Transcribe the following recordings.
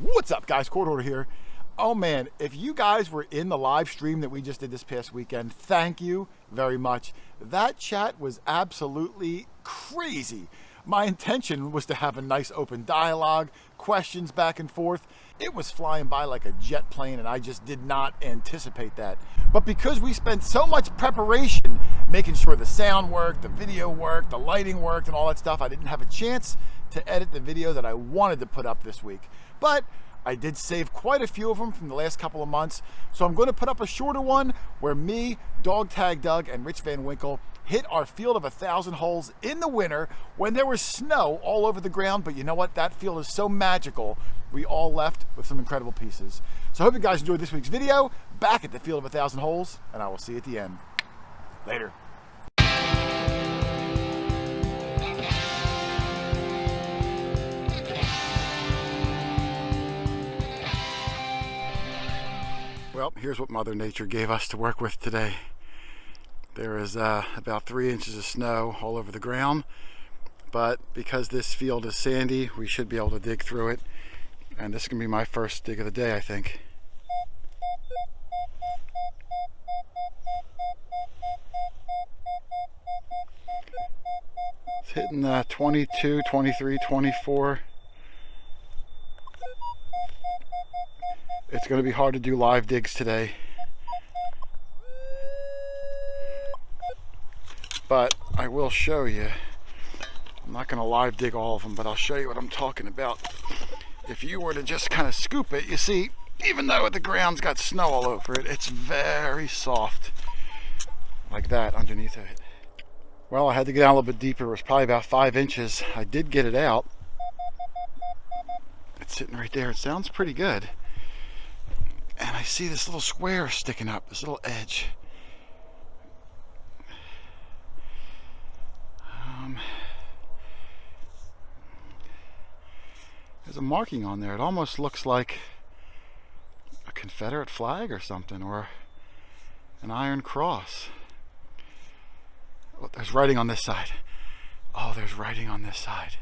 What's up, guys? QuarterHoarder here. Oh man, if you guys were in the live stream that we just did this past weekend, thank you very much. That chat was absolutely crazy. My intention was to have a nice open dialogue, questions back and forth. It was flying by like a jet plane and I just did not anticipate that. But because we spent so much preparation making sure the sound worked, the video worked, the lighting worked and all that stuff, I didn't have a chance to edit the video that I wanted to put up this week. But I did save quite a few of them from the last couple of months, so I'm going to put up a shorter one where me, Dog Tag Doug, and Rich Van Winkle hit our field of 1,000 holes in the winter when there was snow all over the ground. But you know what? That field is so magical. We all left with some incredible pieces. So I hope you guys enjoyed this week's video. Back at the field of 1,000 holes, and I will see you at the end. Later. Well, here's what Mother Nature gave us to work with today. There is about 3 inches of snow all over the ground, but because this field is sandy, we should be able to dig through it. And this is going to be my first dig of the day, I think. It's hitting 22, 23, 24. It's going to be hard to do live digs today, but I will show you. I'm not going to live dig all of them, but I'll show you what I'm talking about. If you were to just kind of scoop it, you see, even though the ground's got snow all over it, it's very soft, like that underneath of it. Well, I had to get down a little bit deeper. It was probably about 5 inches. I did get it out. It's sitting right there. It sounds pretty good. And I see this little square sticking up, this little edge. There's a marking on there. It almost looks like a Confederate flag or something, or an iron cross. Oh, there's writing on this side. Oh, there's writing on this side.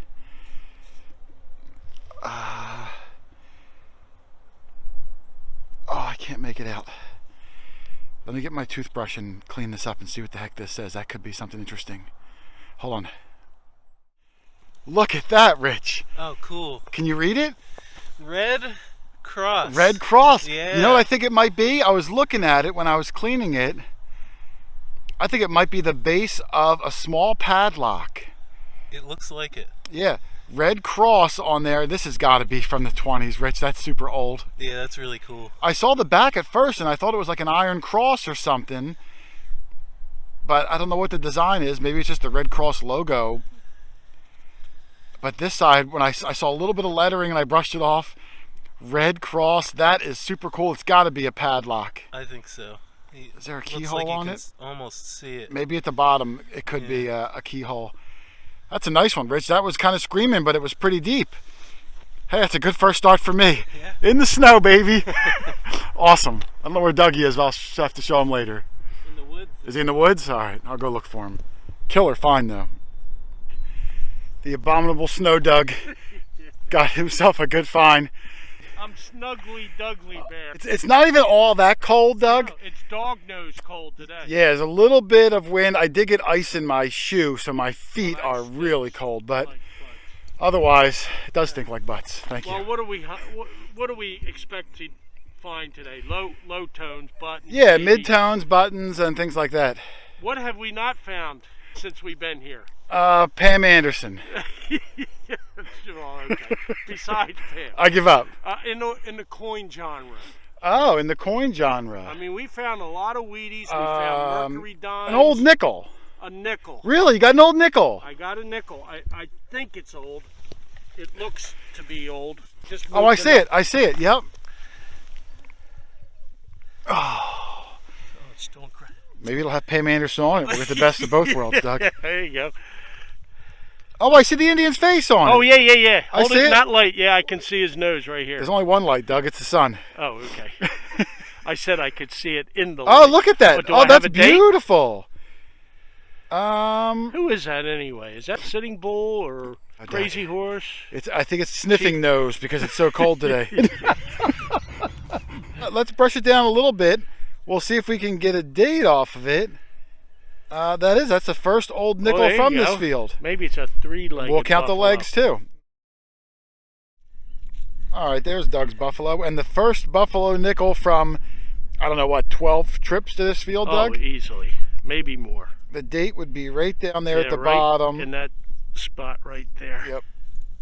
Oh, I can't make it out. Let me get my toothbrush and clean this up and see what the heck this says. That could be something interesting. Hold on. Look at that, Rich. Oh, cool. Can you read it? Red cross. Red cross. Yeah. You know what I think it might be? I was looking at it when I was cleaning it. I think it might be the base of a small padlock. It looks like it. Yeah. Red cross on there. This has got to be from the 20s, Rich. That's super old. Yeah, that's really cool. I saw the back at first and I thought it was like an iron cross or something, but I don't know what the design is. Maybe it's just the Red Cross logo. But this side, when I saw a little bit of lettering and I brushed it off, Red Cross, that is super cool. It's got to be a padlock. I think so. Is there a keyhole on it? Almost see it. Maybe at the bottom it could be a keyhole. That's a nice one, Rich. That was kind of screaming, but it was pretty deep. Hey, that's a good first start for me. Yeah. In the snow, baby. Awesome. I don't know where Dougie is, but I'll have to show him later. In the woods. Is he in the woods? All right, I'll go look for him. Killer find, though. The Abominable SnowDoug got himself a good find. I'm snuggly Dougly Bear. It's not even all that cold, Doug. No, it's dog nose cold today. Yeah, there's a little bit of wind. I did get ice in my shoe, so my feet are really cold, but otherwise, it does stink like butts. Thank you. Well, what do we expect to find today? Low tones, buttons. Yeah, maybe. mid-tones, buttons, and things like that. What have we not found since we've been here? Pam Anderson. Well, okay. Besides Pam. I give up. In the coin genre. Oh, in the coin genre. I mean, we found a lot of Wheaties. We found Mercury dimes. An old nickel. A nickel. Really? You got an old nickel? I got a nickel. I think it's old. It looks to be old. Oh, I see it. I see it. Yep. Oh. It's still incredible. Maybe it'll have Pam Anderson on it. We'll get the best of both worlds, Doug. There you go. Oh, I see the Indian's face on it. Oh, yeah. Hold see it it. not light. Yeah, I can see his nose right here. There's only one light, Doug. It's the sun. Oh, okay. I said I could see it in the light. Oh, look at that. Oh, that's beautiful. Who is that anyway? Is that Sitting Bull or? Crazy horse. I think it's sniffing nose because it's so cold today. Let's brush it down a little bit. We'll see if we can get a date off of it. That's the first old nickel from this field. Maybe it's a 3-legged. We'll count buffalo. the legs too. All right, there's Doug's buffalo, and the first buffalo nickel from, I don't know what, 12 trips to this field, Doug? Oh, easily, maybe more. The date would be right down there at the bottom. In that spot right there. Yep.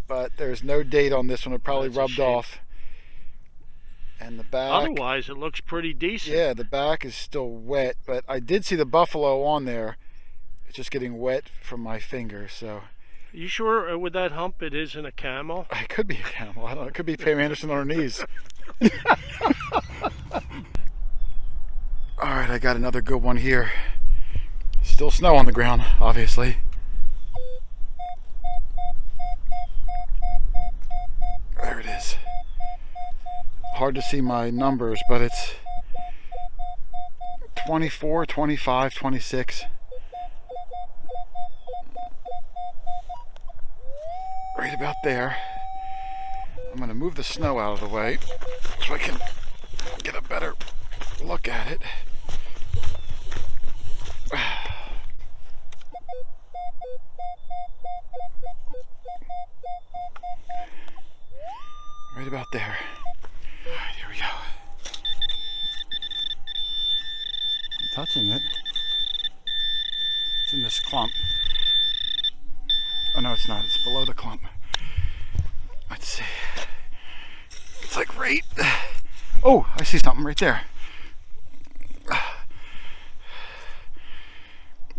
But there's no date on this one. It probably rubbed off. And the back. Otherwise, it looks pretty decent. Yeah, the back is still wet, but I did see the buffalo on there. It's just getting wet from my finger, so. You sure with that hump it isn't a camel? It could be a camel. I don't know. It could be Pam Anderson on her knees. All right, I got another good one here. Still snow on the ground, obviously. There it is. Hard to see my numbers, but it's 24, 25, 26. Right about there. I'm going to move the snow out of the way so I can get a better look at it. Right about there. All right, here we go. I'm touching it. It's in this clump. Oh no, it's not. It's below the clump. Let's see. It's like right. Oh, I see something right there.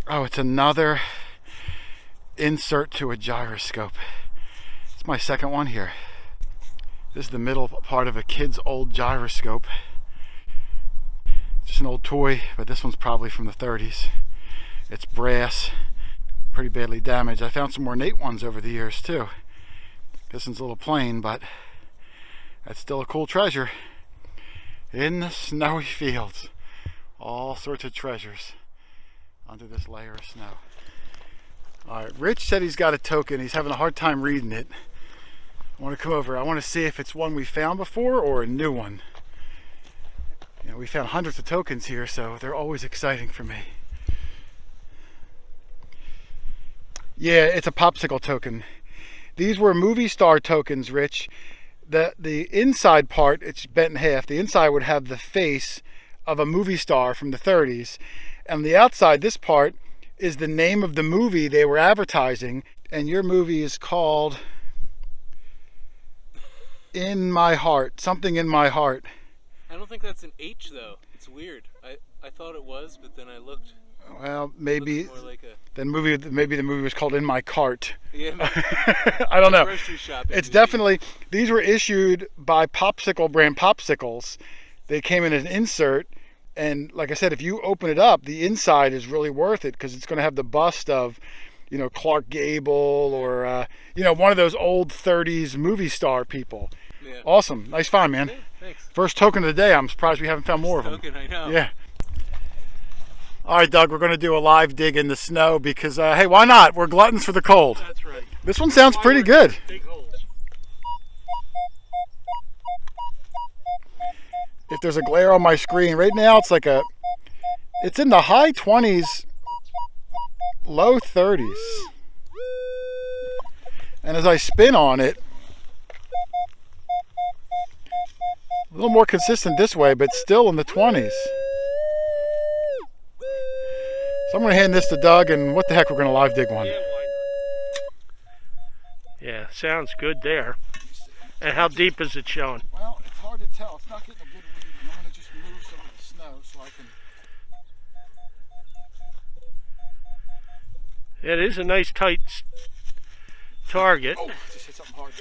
Oh, it's another insert to a gyroscope. It's my second one here. This is the middle part of a kid's old gyroscope. Just an old toy, but this one's probably from the 30s. It's brass, pretty badly damaged. I found some ornate ones over the years too. This one's a little plain, but that's still a cool treasure. In the snowy fields, all sorts of treasures under this layer of snow. All right, Rich said he's got a token. He's having a hard time reading it. I want to come over. I want to see if it's one we found before or a new one. You know, we found hundreds of tokens here, so they're always exciting for me. Yeah, it's a popsicle token. These were movie star tokens, Rich. The inside part, it's bent in half. The inside would have the face of a movie star from the 30s. And the outside, this part, is the name of the movie they were advertising. And your movie is called In My Heart. Something in My Heart. I don't think that's an H, though. It's weird. I thought it was, but then I looked. Well, maybe More like maybe the movie was called In My Cart. Yeah, I don't know. grocery shop. It's definitely, these were issued by Popsicle brand Popsicles. They came in an insert, and like I said, if you open it up, the inside is really worth it because it's going to have the bust of, you know, Clark Gable or you know, one of those old 30s movie star people. Yeah. Awesome, nice find, man. Yeah, thanks. First token of the day. I'm surprised we haven't found more of them. Token, I know. Yeah. All right, Doug, we're going to do a live dig in the snow because, hey, why not? We're gluttons for the cold. That's right. This one sounds pretty good. Big holes. If there's a glare on my screen, right now it's like it's in the high 20s, low 30s. And as I spin on it, a little more consistent this way, but still in the 20s. So I'm going to hand this to Doug, and what the heck, we're going to live dig one. Yeah, sounds good there. And how deep is it showing? Well, it's hard to tell. It's not getting a good read. I'm going to just move some of the snow so I can... It is a nice tight target. Oh, just hit something hard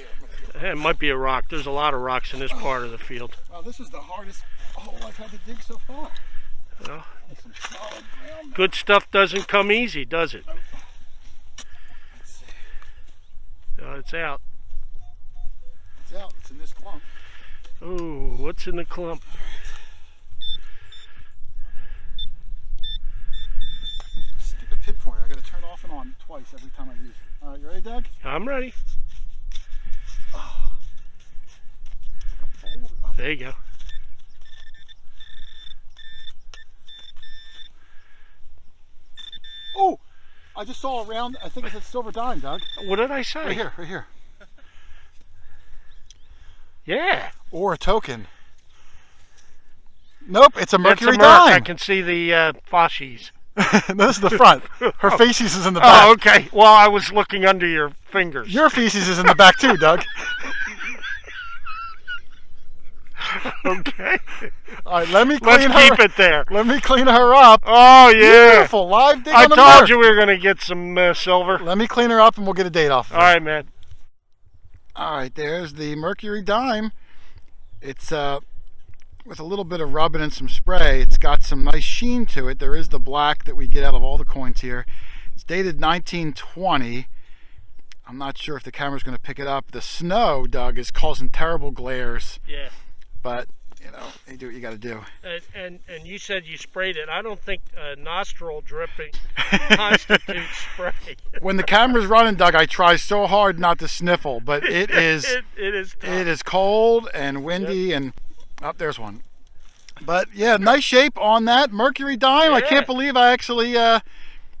there. It might be a rock. There's a lot of rocks in this part of the field. Well, this is the hardest hole I've had to dig so far. Well, Some solid ground. good stuff doesn't come easy, does it? Let's see. It's out. It's out. It's in this clump. Ooh, what's in the clump? Stupid pinpointer. I got to turn it off and on twice every time I use it. All right. right, you ready, Doug? I'm ready. Oh. There you go. Oh, I just saw a round. I think it's a silver dime, Doug. What did I say? Right here, right here. Yeah. Or a token. Nope, it's a Mercury It's a Merc. I dime. can see the fascies. No, this is the front. Her feces is in the back. Oh, okay. Well, I was looking under your fingers. Your feces is in the back too, Doug. Okay. All right, let me Let's clean her. keep it there. Let me clean her up. Oh, yeah. Beautiful, live dig I on the told Merc. you we were going to get some silver. Let me clean her up and we'll get a date off of her. All right, man. All right, there's the Mercury dime. It's with a little bit of rubbing and some spray. It's got some nice sheen to it. There is the black that we get out of all the coins here. It's dated 1920. I'm not sure if the camera's going to pick it up. The snow, Doug, is causing terrible glares. Yeah. But, you know, you do what you got to do. And you said you sprayed it. I don't think nostril dripping constitutes spray. When the camera's running, Doug, I try so hard not to sniffle, but it is it is tough. it is cold and windy and there's one. But yeah, nice shape on that Mercury dime. I Yeah. can't believe I actually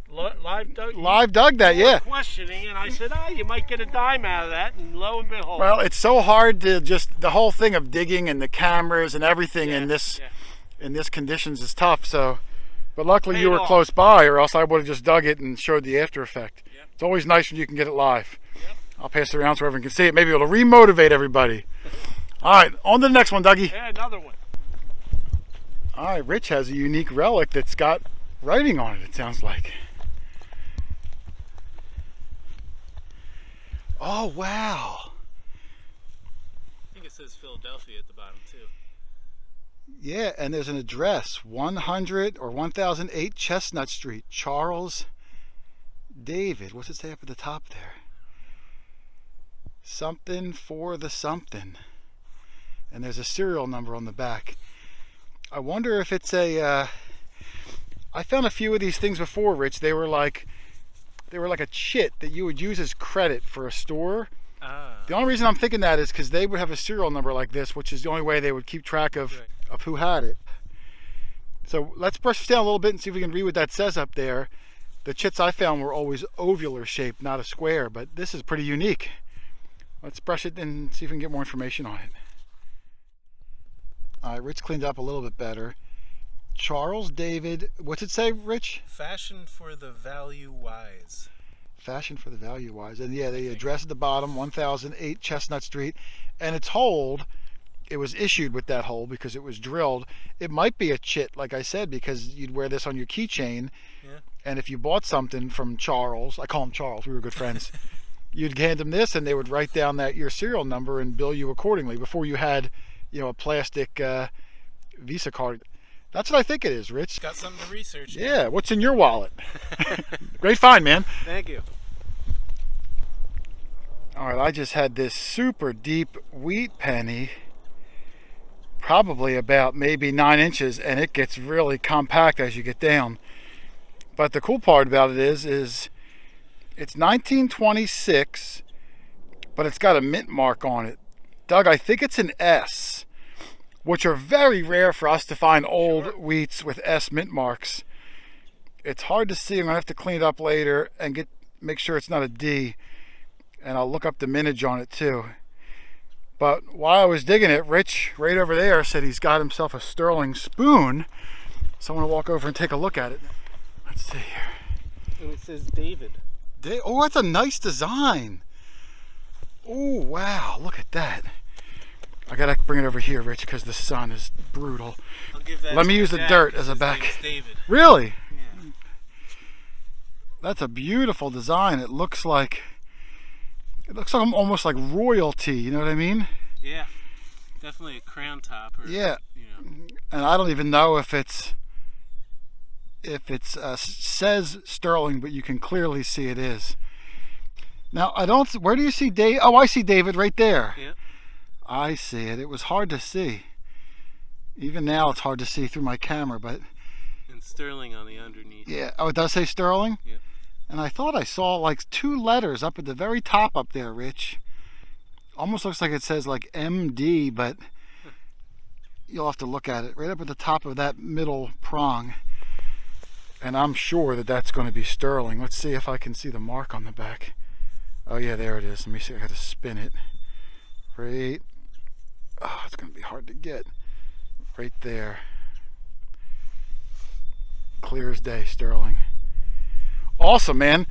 Live dug. live dug that. You were Yeah. questioning, and I said, you might get a dime out of that, and lo and behold. Well, it's so hard to just the whole thing of digging and the cameras and everything Yeah, in this yeah. in this conditions is tough. So, but luckily you Paid were off. close by, or else I would have just dug it and showed the after effect. Yep. It's always nice when you can get it live. Yep. I'll pass it around so everyone can see it. Maybe it'll remotivate everybody. All right, on to the next one, Dougie. Yeah, another one. All right, Rich has a unique relic that's got writing on it, it sounds like. Oh, wow. I think it says Philadelphia at the bottom too. Yeah, and there's an address, 100 or 1008 Chestnut Street, Charles David. What's it say up at the top there? Something for the something. And there's a serial number on the back. I wonder if it's a... I found a few of these things before, Rich. They were like a chit that you would use as credit for a store. The only reason I'm thinking that is because they would have a serial number like this, which is the only way they would keep track of who had it. So let's brush this down a little bit and see if we can read what that says up there. The chits I found were always ovular shaped, not a square, but this is pretty unique. Let's brush it and see if we can get more information on it. All right, Rich cleaned up a little bit better. Charles David, what's it say, Rich? Fashion for the value wise. Fashion for the value wise. And yeah, the address at the bottom, 1008 Chestnut Street. And its hold, it was issued with that hole because it was drilled. It might be a chit, like I said, because you'd wear this on your keychain. Yeah. And if you bought something from Charles, I call him Charles, we were good friends, you'd hand him this and they would write down that your serial number and bill you accordingly before you had, you know, a plastic Visa card. That's what I think it is, Rich. Got something to research. Yeah, what's in your wallet? Great find, man. Thank you. All right, I just had this super deep wheat penny, probably about maybe 9 inches, and it gets really compact as you get down. But the cool part about it is it's 1926, but it's got a mint mark on it. Doug, I think it's an S, which are very rare for us to find old wheats with S mint marks. It's hard to see. I'm gonna have to clean it up later and make sure it's not a D. And I'll look up the mintage on it too. But while I was digging it, Rich, right over there, said he's got himself a sterling spoon. So I'm gonna walk over and take a look at it. Let's see here. And it says David. Oh, that's a nice design. Oh, wow, look at that. I gotta bring it over here, Rich, because the sun is brutal. I'll give that Let to me my use the dad, dirt 'cause as a his back. name is David. Really? Yeah. That's a beautiful design. It looks like almost like royalty, you know what I mean? Yeah. Definitely a crown top. Or, Yeah. You know. And I don't even know if it's says sterling, but you can clearly see it is. Now where do you see Dave? Oh, I see David right there. Yeah. I see it. It was hard to see. Even now it's hard to see through my camera, but And sterling on the underneath. yeah. Oh, it does say sterling? Yeah. And I thought I saw like 2 letters up at the very top up there, Rich. Almost looks like it says like MD, but you'll have to look at it. Right up at the top of that middle prong. And I'm sure that that's going to be sterling. Let's see if I can see the mark on the back. Oh yeah, there it is. Let me see. I got to spin it. Right. Oh, it's going to be hard to get. Right there. Clear as day, sterling. Awesome, man.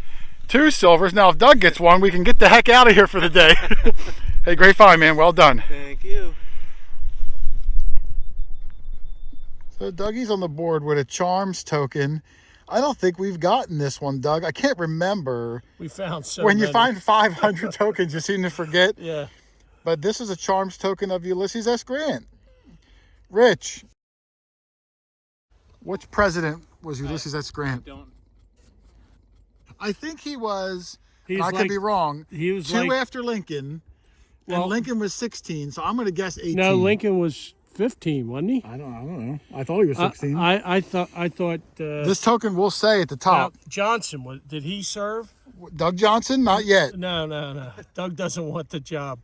2 silvers. Now, if Doug gets one, we can get the heck out of here for the day. Hey, great find, man. Well done. Thank you. So Dougie's on the board with a charms token. I don't think we've gotten this one, Doug. I can't remember. We found so When you many. find 500 tokens, you seem to forget. Yeah. But this is a charms token of Ulysses S. Grant. Rich, which president was Ulysses S. Grant? I think he was, and I could be wrong, He was 2 like, after Lincoln, and Well- Lincoln was 16, so I'm going to guess 18. no, Lincoln was 15, wasn't he? I don't know. I thought he was 16. I thought. This token will say at the top. Johnson was. Did he serve? Doug Johnson? Not yet. No. Doug doesn't want the job.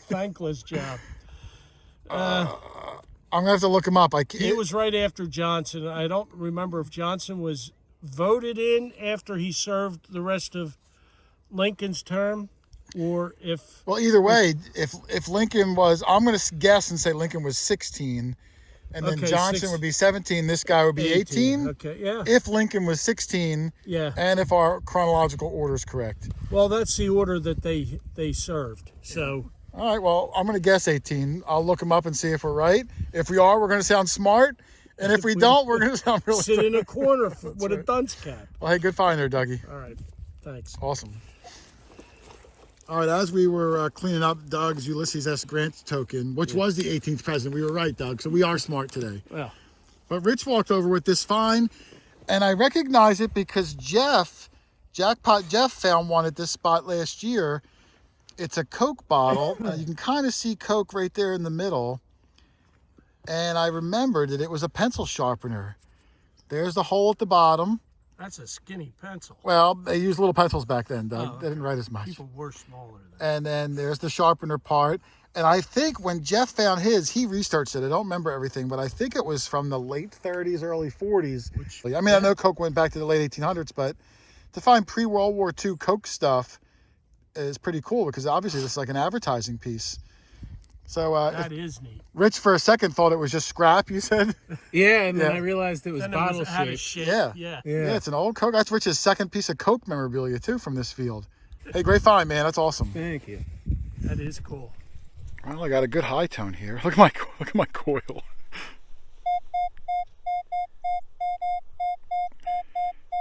Thankless job. I'm going to have to look him up. It was right after Johnson. I don't remember if Johnson was voted in after he served the rest of Lincoln's term, or if. Well, either way, if Lincoln was, I'm going to guess and say Lincoln was 16, and then Okay, Johnson would be 17. This guy would be 18. Okay, yeah. If Lincoln was 16, Yeah. and if our chronological order is correct. Well, that's the order that they served. So. All right, well, I'm going to guess 18. I'll look them up and see if we're right. If we are, we're going to sound smart. And if we don't, we're going to sound really Sit in a stupid. corner with a right. dunce cap. Well, hey, good find there, Dougie. All right, thanks. Awesome. All right, as we were cleaning up Doug's Ulysses S. Grant token, which was the 18th president, we were right, Doug, so we are smart today. Well, But Rich walked over with this find, and I recognize it because Jackpot Jeff found one at this spot last year. It's a Coke bottle. You can kind of see Coke right there in the middle. And I remembered that it was a pencil sharpener. There's the hole at the bottom. that's a skinny pencil. Well, they used little pencils back then, Doug. Oh, They didn't write as much. People were smaller then. And then there's the sharpener part. And I think when Jeff found his, he researched it. I don't remember everything, but I think it was from the late 30s, early 40s. I mean, I know Coke went back to the late 1800s, but to find pre-World War II Coke stuff is pretty cool because obviously this is like an advertising piece. So That is neat. Rich for a second thought it was just scrap, you said? Yeah, and then Yeah. I realized it was Then bottle it had a shaped. shape. Yeah. Yeah. Yeah, it's an old Coke. That's Rich's second piece of Coke memorabilia too from this field. Hey, great find, man. That's awesome. Thank you. That is cool. Well, I got a good high tone here. Look at my coil.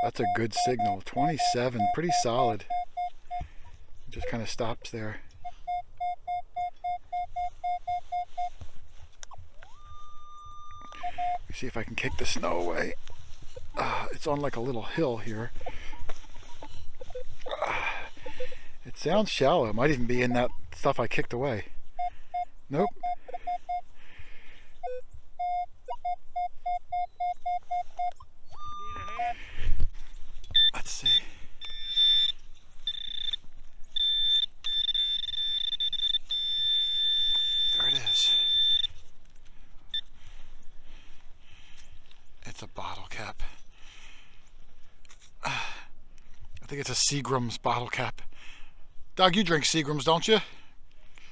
That's a good signal. 27, pretty solid. It just kind of stops there. Let me see if I can kick the snow away. It's on like a little hill here. It sounds shallow. It might even be in that stuff I kicked away. Nope. Let's see. There it is. It's a bottle cap. I think it's a Seagrams bottle cap. Doug, you drink Seagrams, don't you?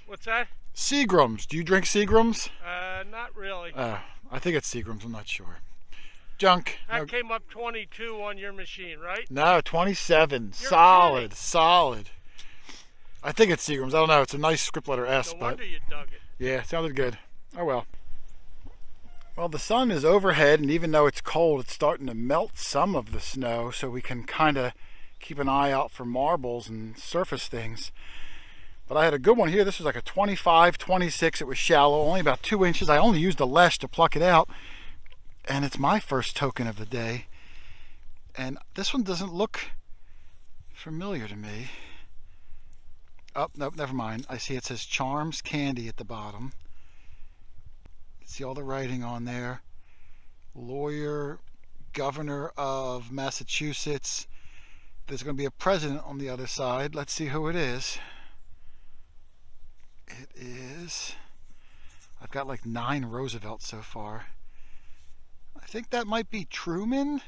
What's that? Seagrams. Do you drink Seagrams? Not really. I think it's Seagrams. I'm not sure. Junk. That came up 22 on your machine, right? No, 27. You're Solid. kidding. Solid. I think it's Seagrams. I don't know. It's a nice script letter S, No but wonder you dug it. yeah, it sounded good. Oh well. Well, the sun is overhead, and even though it's cold, it's starting to melt some of the snow, so we can kind of keep an eye out for marbles and surface things. But I had a good one here. This was like a 25, 26. It was shallow, only about 2 inches. I only used the lesh to pluck it out. And it's my first token of the day. And this one doesn't look familiar to me. Oh, nope, never mind. I see it says Charms Candy at the bottom. See all the writing on there. Lawyer governor of Massachusetts. There's going to be a president on the other side. Let's see who it is. It is... I've got like 9 Roosevelts so far. I think that might be Truman.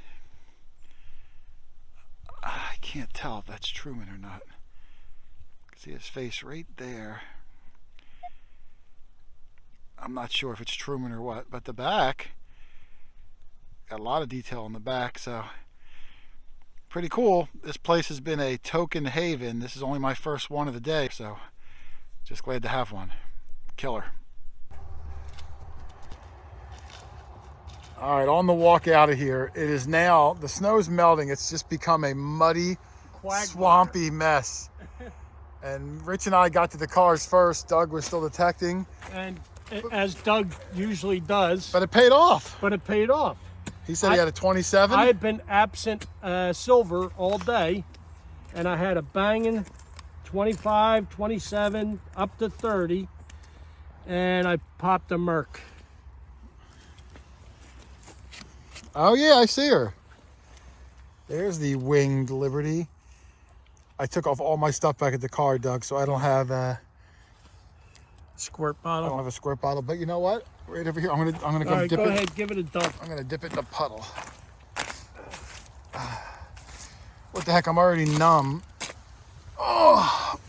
I can't tell if that's Truman or not. See his face right there. I'm not sure if it's Truman or what, but the back, got a lot of detail on the back, so pretty cool. This place has been a token haven. This is only my first one of the day, so just glad to have one. Killer. All right, on the walk out of here, it is now, the snow's melting. It's just become a muddy, swampy mess. And Rich and I got to the cars first. Doug was still detecting. And as Doug usually does. But it paid off. He said he had a 27. I had been absent silver all day, and I had a banging 25, 27, up to 30, and I popped a Merc. Oh yeah, I see her. There's the Winged Liberty. I took off all my stuff back at the car, Doug, so I don't have a squirt bottle. I don't have a squirt bottle, but you know what? Right over here, I'm gonna come All right, dip go it. ahead, give it a dump. I'm gonna dip it in a puddle. What the heck? I'm already numb. Oh,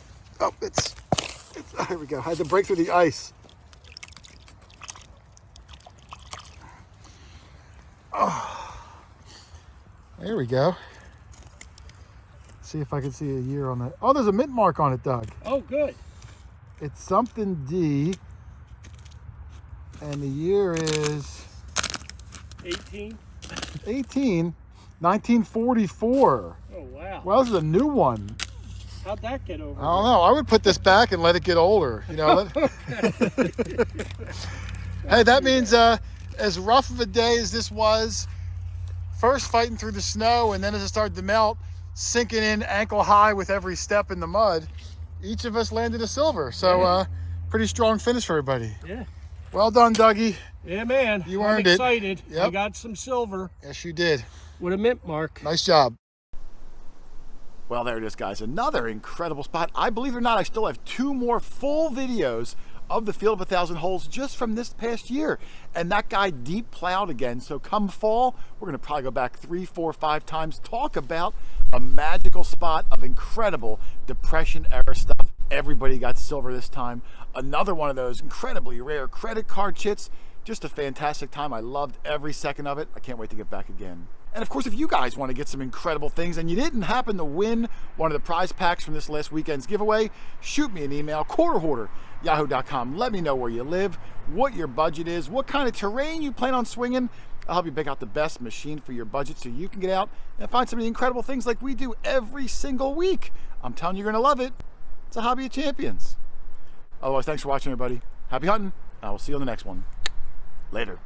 it's. There we go. I had to break through the ice. Oh, there we go. See if I can see a year on that. Oh, there's a mint mark on it, Doug. Oh, good. It's something D, and the year is 18. 1944. Oh, wow. Well, this is a new one. How'd that get over? I don't know. I would put this back and let it get older. You know. Hey, that means as rough of a day as this was, first fighting through the snow, and then as it started to melt, sinking in ankle high with every step in the mud, each of us landed a silver. So pretty strong finish for everybody. Yeah. Well done, Dougie. Yeah, man. You earned I'm it. excited. Yep. I got some silver Yes, you did. with a mint mark. Nice job. Well, there it is, guys. Another incredible spot. I believe it or not, I still have 2 more full videos of the Field of 1,000 Holes just from this past year. And that guy deep plowed again. So come fall, we're going to probably go back 3, 4, 5 times, talk about a magical spot of incredible Depression era stuff. Everybody got silver this time. Another one of those incredibly rare credit card chits. Just a fantastic time. I loved every second of it. I can't wait to get back again. And of course, if you guys want to get some incredible things and you didn't happen to win one of the prize packs from this last weekend's giveaway, shoot me an email, QuarterHoarder@yahoo.com. Let me know where you live, what your budget is, what kind of terrain you plan on swinging. I'll help you pick out the best machine for your budget so you can get out and find some of the incredible things like we do every single week. I'm telling you, you're going to love it. It's a hobby of champions. Otherwise, thanks for watching, everybody. Happy hunting. I will see you on the next one. Later.